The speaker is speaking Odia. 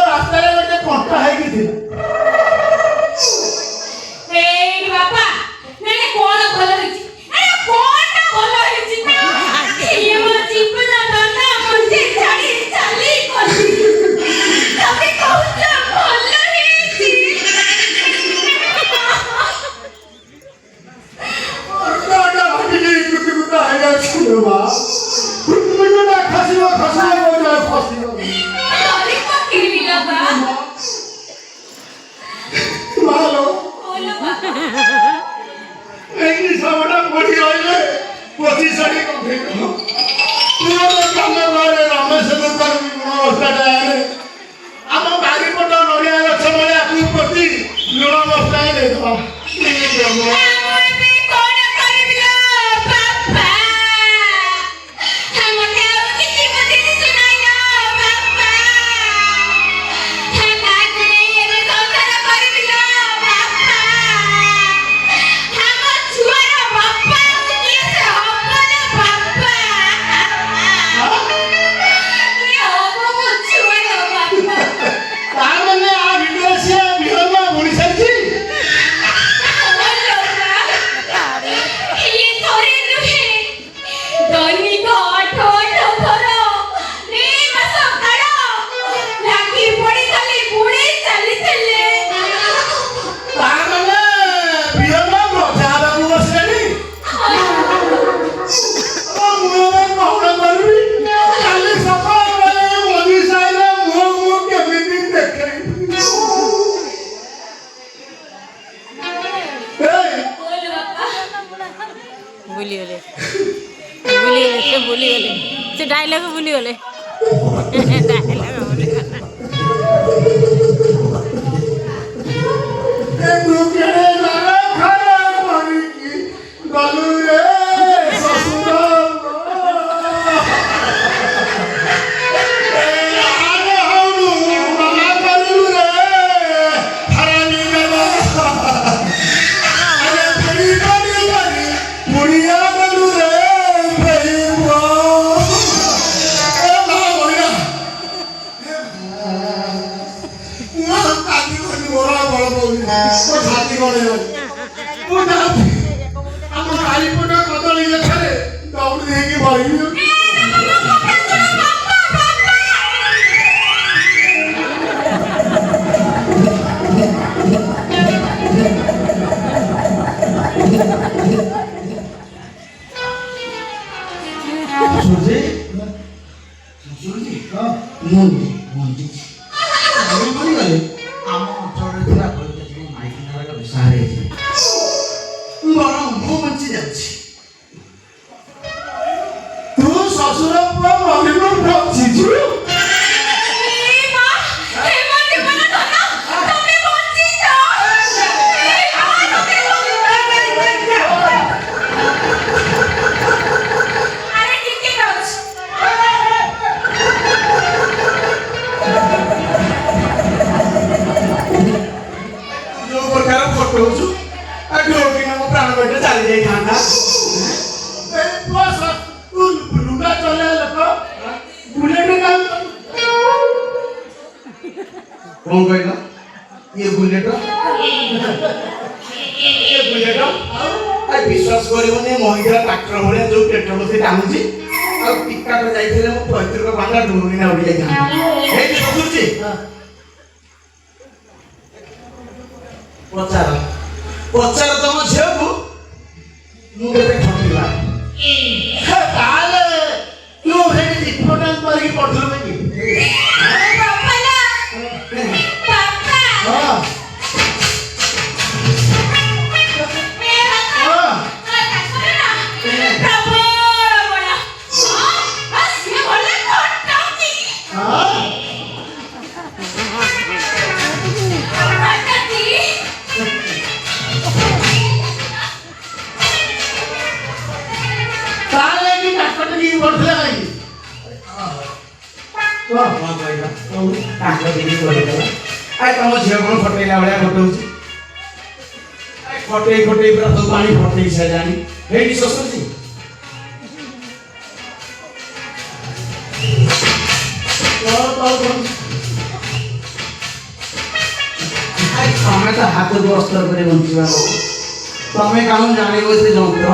ରାସ୍ତାରେ ଗୋଟେ କଣ୍ଟା ହେଇକି ଥିଲା। ବାପା କଣ ଭଲ ହେଇଛି? କଣଟା ଭଲ ହେଇଛି? ଇଏ ମୋ ଜୀବନ ଧନ୍ଦା ମଞ୍ଜି ଛାଡ଼ି ଚାଲି ଗଲି। ତମେ କହୁଛ ଭଲ ହେଇଛି? ଆମ ବାରିପଟ ନଡ଼ିଆ ଗଛ ଭଳିଆ ପ୍ରତି ଲୁଣ ବସ୍ତାଏ ଦେଇଦେବା। भूलीगले से डायलॉग भूलीगले कौन कहला ये बुलेट विश्वास करने महिला ट्राक्टर भाया जो पेट्रोल से टाणुची टिका जाइए मो पैतृक बांधा डुंगरीना उड़ी जाए पचार पचार तुम झील को मुझे ठंडा क्यों इम्पोर्टेंट करके पढ़ुलु ଫଟେଇକି ପଡିଥିଲା କାହିଁକି? ତାଙ୍କ ଦିଦି ପଡିଥିଲା। ତମ ଝିଅ କଣ ଫଟେଇଲା ଭଳିଆ ଫଟଉଛି? ଫଟେଇ ଫଟେଇ ପୁରା ସବୁ ପାଣି ଫଟେଇ ସାରିଲାଣି। ହେଇଠି ଶୋଷୁଛି। ତମେ ତ ହାତକୁ ଅସ୍ତ୍ର କରି ବଞ୍ଚିବା ତମେ କାମ ଜାଣିବ ସେ ଯନ୍ତ୍ର